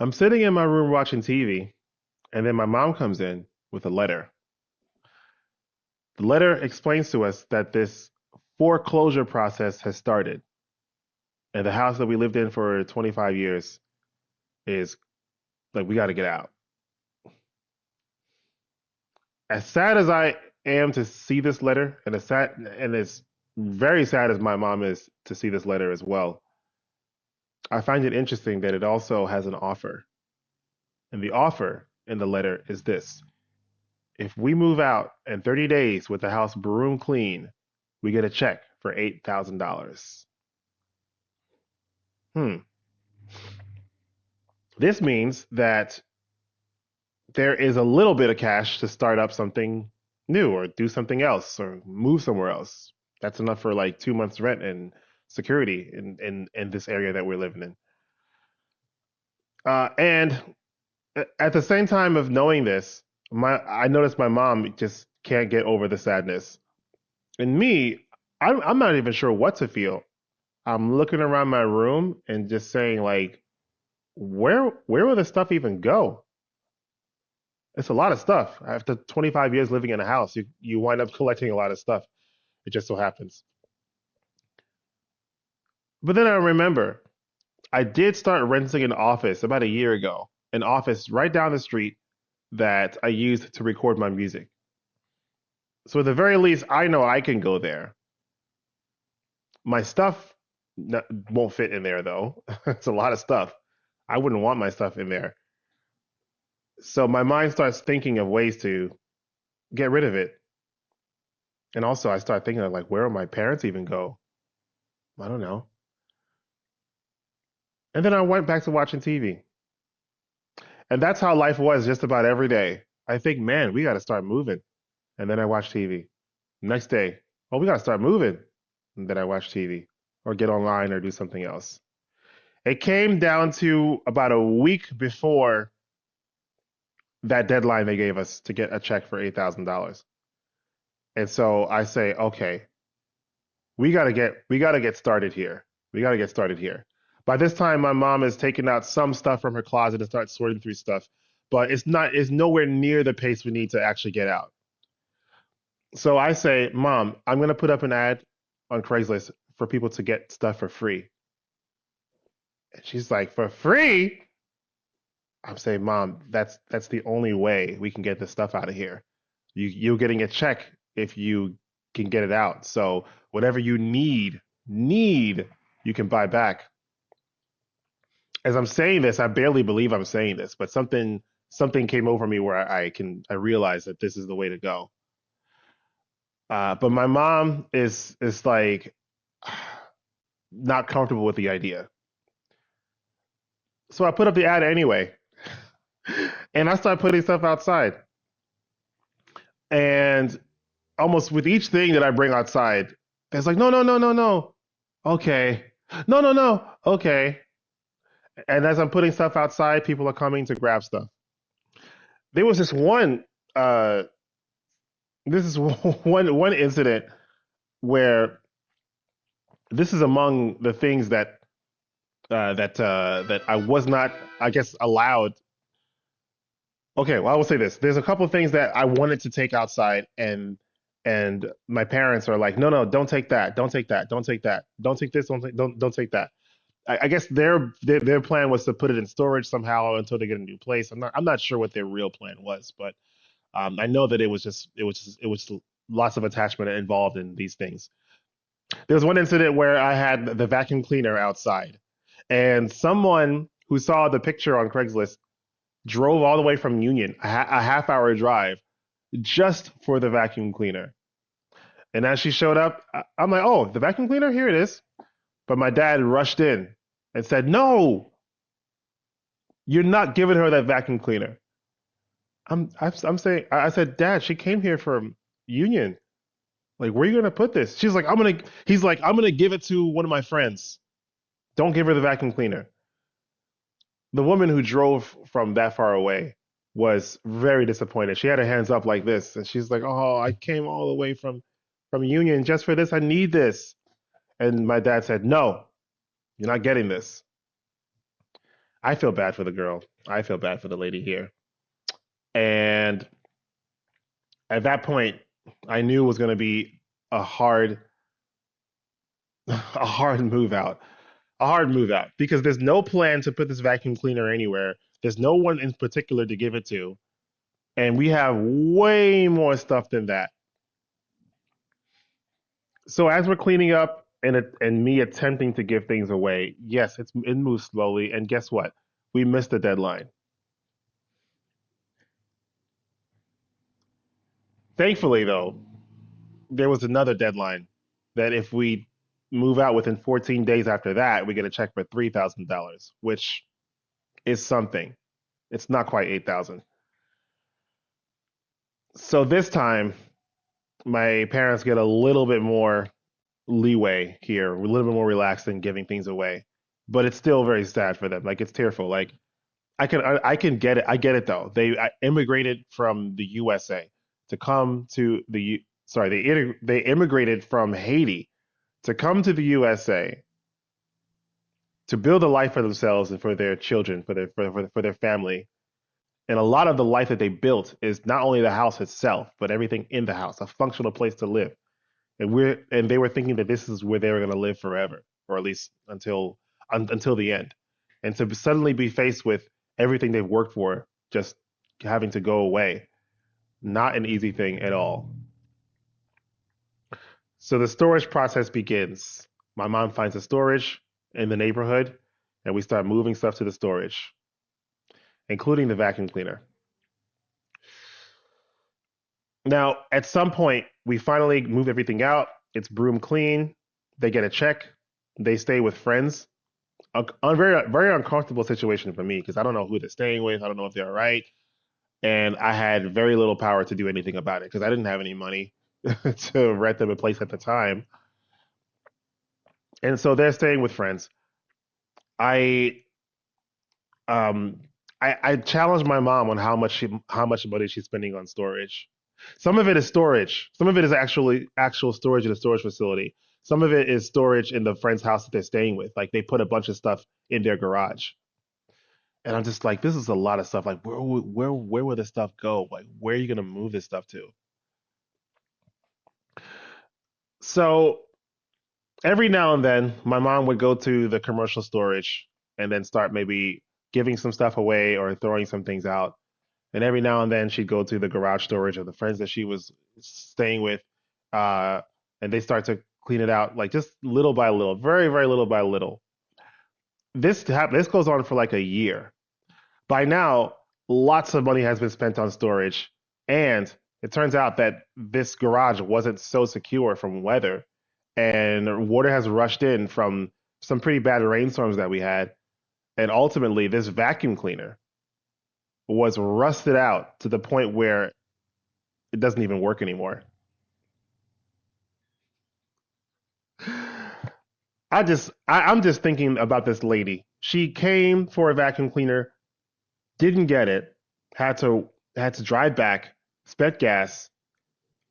I'm sitting in my room watching TV, and then my mom comes in with a letter. The letter explains to us that this foreclosure process has started, and the house that we lived in for 25 years is like, we got to get out. As sad as I am to see this letter, and as very sad as my mom is to see this letter as well, I find it interesting that it also has an offer. And the offer in the letter is this: if we move out in 30 days with the house broom clean, we get a check for $8,000. Hmm. This means that there is a little bit of cash to start up something new or do something else or move somewhere else. That's enough for like 2 months rent and security in this area that we're living in. And at the same time of knowing this, I noticed my mom just can't get over the sadness. And me, I'm not even sure what to feel. I'm looking around my room and just saying like, where will this stuff even go? It's a lot of stuff. After 25 years living in a house, you wind up collecting a lot of stuff. It just so happens. But then I remember I did start renting an office about a year ago, an office right down the street that I used to record my music. So at the very least, I know I can go there. My stuff won't fit in there though. It's a lot of stuff. I wouldn't want my stuff in there. So my mind starts thinking of ways to get rid of it. And also I start thinking of like, where will my parents even go? I don't know. And then I went back to watching TV. And that's how life was just about every day. I think, man, we got to start moving. And then I watch TV. Next day, oh, we got to start moving. And then I watch TV or get online or do something else. It came down to about a week before that deadline they gave us to get a check for $8,000. And so I say, okay, we got to get started here. We got to get started here. By this time, my mom is taking out some stuff from her closet and start sorting through stuff, but it's nowhere near the pace we need to actually get out. So I say, Mom, I'm going to put up an ad on Craigslist for people to get stuff for free. And she's like, for free? I'm saying, Mom, that's the only way we can get this stuff out of here. You're getting a check if you can get it out. So whatever you need, you can buy back. As I'm saying this, I barely believe I'm saying this, but something came over me where I realized that this is the way to go. But my mom is like not comfortable with the idea. So I put up the ad anyway, and I start putting stuff outside. And almost with each thing that I bring outside, it's like, no, no, no, no, no. Okay. No, no, no. Okay. And as I'm putting stuff outside, people are coming to grab stuff. There was this one uh this is one incident where this is among the things that I was not, I guess, allowed. Okay, well, I will say this. There's a couple of things that I wanted to take outside, and my parents are like, no, no, don't take that, don't take that, don't take that, don't take this, don't take that. I guess their plan was to put it in storage somehow until they get a new place. I'm not sure what their real plan was, but I know that it was lots of attachment involved in these things. There was one incident where I had the vacuum cleaner outside, and someone who saw the picture on Craigslist drove all the way from Union, a half hour drive, just for the vacuum cleaner. And as she showed up, I'm like, oh, the vacuum cleaner? Here it is. But my dad rushed in and said, no, you're not giving her that vacuum cleaner. I'm saying, I said, Dad, she came here from Union. Like, where are you going to put this? He's like, I'm going to give it to one of my friends. Don't give her the vacuum cleaner. The woman who drove from that far away was very disappointed. She had her hands up like this, and she's like, "Oh, I came all the way from Union just for this. I need this." And my dad said, "No, you're not getting this." I feel bad for the girl. I feel bad for the lady here. And at that point, I knew it was going to be a hard, a hard move out, a hard move out because there's no plan to put this vacuum cleaner anywhere. There's no one in particular to give it to, and we have way more stuff than that. So as we're cleaning up and me attempting to give things away, yes, it moves slowly. And guess what? We missed the deadline. Thankfully, though, there was another deadline that if we move out within 14 days after that, we get a check for $3,000, which is something. It's not quite 8,000. So this time, my parents get a little bit more leeway here, a little bit more relaxed in giving things away. But it's still very sad for them. Like it's tearful. Like I can get it. I get it though. They immigrated from the USA to come to sorry, they immigrated from Haiti to come to the USA to build a life for themselves and for their children, for their family. And a lot of the life that they built is not only the house itself, but everything in the house, a functional place to live. And they were thinking that this is where they were going to live forever, or at least until the end. And to suddenly be faced with everything they've worked for just having to go away, not an easy thing at all. So the storage process begins. My mom finds a storage in the neighborhood, and we start moving stuff to the storage, including the vacuum cleaner. Now, at some point, we finally move everything out. It's broom clean. They get a check. They stay with friends. A very, very uncomfortable situation for me because I don't know who they're staying with. I don't know if they're all right. And I had very little power to do anything about it because I didn't have any money to rent them a place at the time. And so they're staying with friends. I um I challenged my mom on how much money she's spending on storage. Some of it is storage. Some of it is actual storage in a storage facility. Some of it is storage in the friend's house that they're staying with. Like they put a bunch of stuff in their garage. And I'm just like, this is a lot of stuff. Like where will this stuff go? Like where are you gonna move this stuff to? So every now and then my mom would go to the commercial storage and then start maybe giving some stuff away or throwing some things out. And every now and then she'd go to the garage storage of the friends that she was staying with, uh, and they start to clean it out like just little by little, very, very little by little. This goes on for like a year. By now, lots of money has been spent on storage, and it turns out that this garage wasn't so secure from weather, and water has rushed in from some pretty bad rainstorms that we had, and ultimately this vacuum cleaner was rusted out to the point where it doesn't even work anymore. I'm just thinking about this lady. She came for a vacuum cleaner, didn't get it, had to drive back, spent gas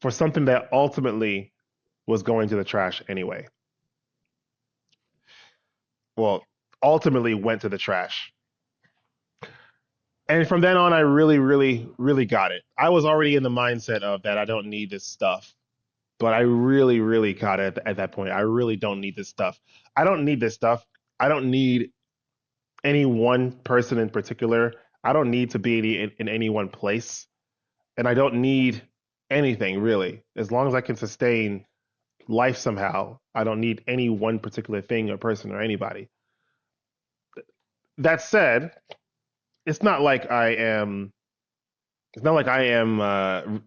for something that ultimately was going to the trash anyway. Well, ultimately went to the trash. And from then on, I really, really, really got it. I was already in the mindset of that I don't need this stuff, but I really, really got it at that point. I really don't need this stuff. I don't need this stuff. I don't need any one person in particular. I don't need to be in any one place. And I don't need anything really. As long as I can sustain life somehow, I don't need any one particular thing or person or anybody. That said, it's not like I am it's not like I am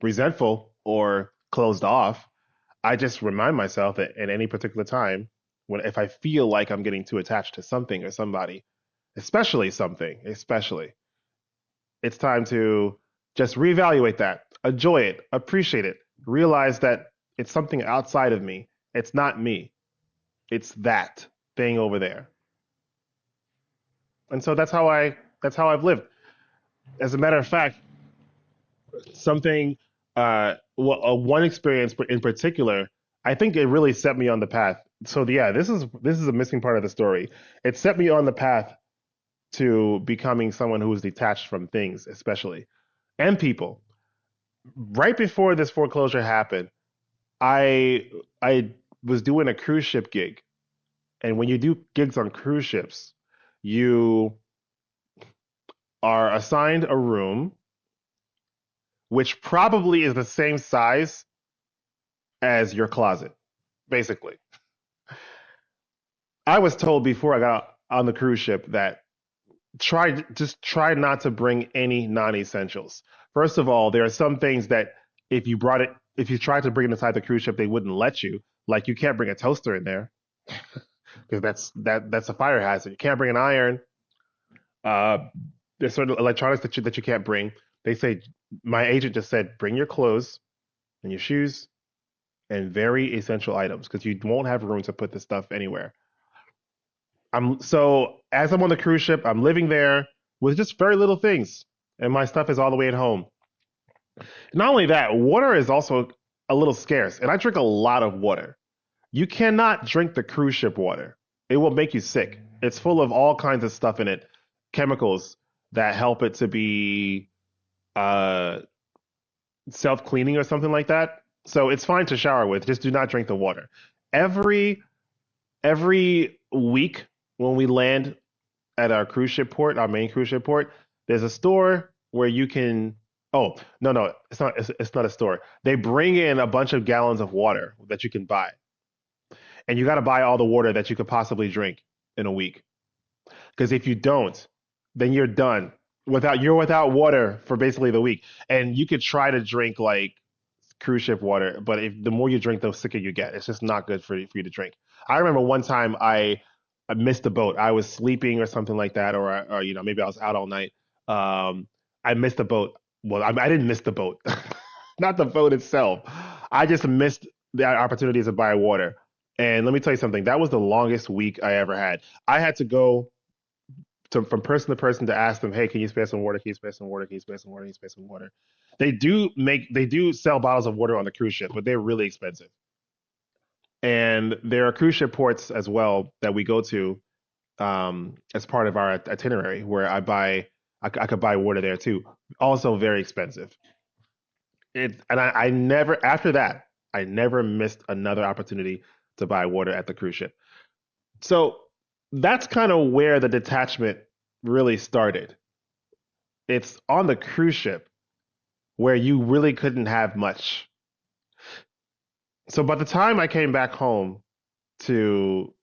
resentful or closed off. I just remind myself that at any particular time, when if I feel like I'm getting too attached to something or somebody, especially, it's time to just reevaluate that, enjoy it, appreciate it, realize that it's something outside of me. It's not me. It's that thing over there. And so that's how I've lived. As a matter of fact, something one experience in particular, I think it really set me on the path. So yeah, this is a missing part of the story. It set me on the path to becoming someone who is detached from things, especially and people. Right before this foreclosure happened, I was doing a cruise ship gig, and when you do gigs on cruise ships, you are assigned a room which probably is the same size as your closet, basically. I was told before I got on the cruise ship that try not to bring any non-essentials. First of all, there are some things that if you tried to bring it inside the cruise ship, they wouldn't let you. Like you can't bring a toaster in there because that's a fire hazard. You can't bring an iron. Uh, there's certain electronics that you can't bring. They say my agent just said bring your clothes and your shoes and very essential items because you won't have room to put this stuff anywhere. As I'm on the cruise ship, I'm living there with just very little things, and my stuff is all the way at home. Not only that, water is also a little scarce, and I drink a lot of water. You cannot drink the cruise ship water; it will make you sick. It's full of all kinds of stuff in it, chemicals that help it to be uh, self-cleaning or something like that. So it's fine to shower with. Just do not drink the water. Every every week when we land at our cruise ship port, our main cruise ship port, there's a store where you can. Oh, no, no, it's not. It's not a store. They bring in a bunch of gallons of water that you can buy, and you got to buy all the water that you could possibly drink in a week. Because if you don't, then you're without water for basically the week. And you could try to drink like cruise ship water, but if the more you drink, the sicker you get. It's just not good for you to drink. I remember one time I missed the boat. I was sleeping or something like that, or maybe I was out all night. Um, I missed the boat. Well, I didn't miss the boat, not the boat itself. I just missed the opportunities to buy water. And let me tell you something. That was the longest week I ever had. I had to go from person to person to ask them, hey, can you spare some water? Can you spare some water? Can you spare some water? Can you spare some water? They do sell bottles of water on the cruise ship, but they're really expensive. And there are cruise ship ports as well that we go to as part of our itinerary where I could buy water there too. Also very expensive. I never after that I never missed another opportunity to buy water at the cruise ship. So that's kind of where the detachment really started. It's on the cruise ship where you really couldn't have much. So by the time I came back home to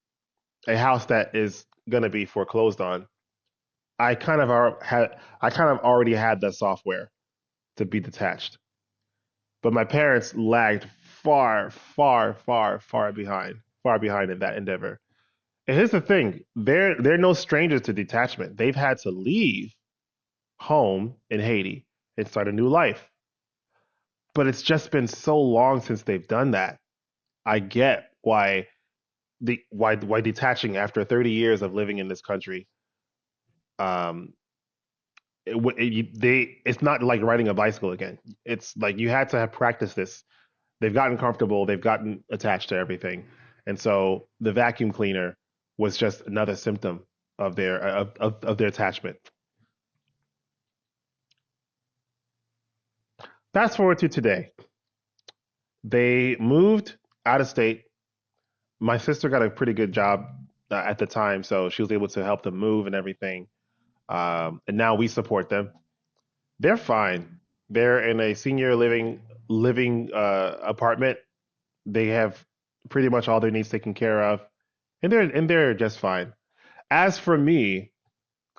a house that is going to be foreclosed on, I kind of already had the software to be detached. But my parents lagged far, far, far, far behind in that endeavor. And here's the thing, they're no strangers to detachment. They've had to leave home in Haiti and start a new life. But it's just been so long since they've done that. I get why detaching after 30 years of living in this country, um, it's not like riding a bicycle again. It's like you had to have practiced this. They've gotten comfortable, they've gotten attached to everything, and so the vacuum cleaner was just another symptom of their attachment. Fast forward to today, they moved out of state. My sister got a pretty good job at the time, so she was able to help them move and everything. And now we support them. They're fine. They're in a senior living apartment. They have pretty much all their needs taken care of, and they're just fine. As for me,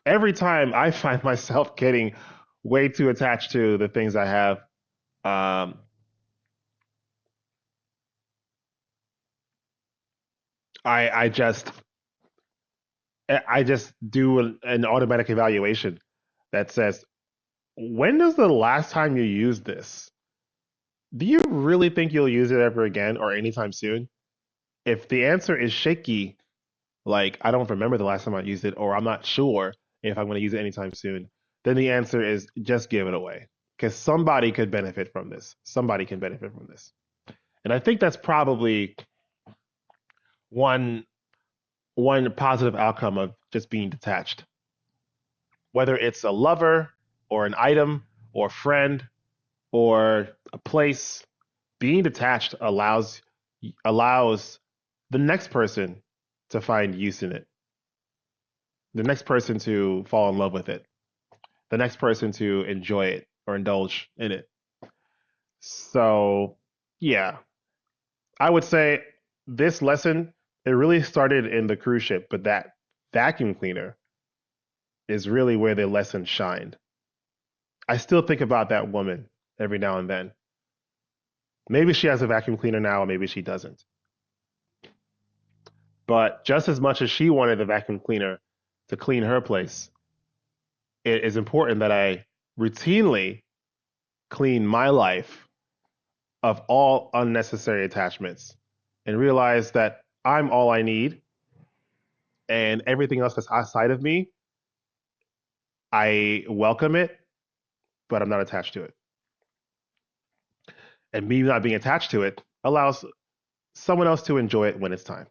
every time I find myself getting way too attached to the things I have, um, I just do an automatic evaluation that says, when is the last time you used this? Do you really think you'll use it ever again or anytime soon? If the answer is shaky, like I don't remember the last time I used it, or I'm not sure if I'm going to use it anytime soon, then the answer is just give it away. Because somebody could benefit from this. Somebody can benefit from this. And I think that's probably one one positive outcome of just being detached. whether it's a lover or an item or a friend or a place, being detached allows the next person to find use in it, the next person to fall in love with it, the next person to enjoy it or indulge in it. So, yeah, I would say this lesson, it really started in the cruise ship, but that vacuum cleaner is really where the lesson shined. I still think about that woman every now and then. Maybe she has a vacuum cleaner now, or maybe she doesn't. But just as much as she wanted the vacuum cleaner to clean her place, it is important that I routinely clean my life of all unnecessary attachments and realize that I'm all I need, and everything else that's outside of me, I welcome it, but I'm not attached to it. And me not being attached to it allows someone else to enjoy it when it's time.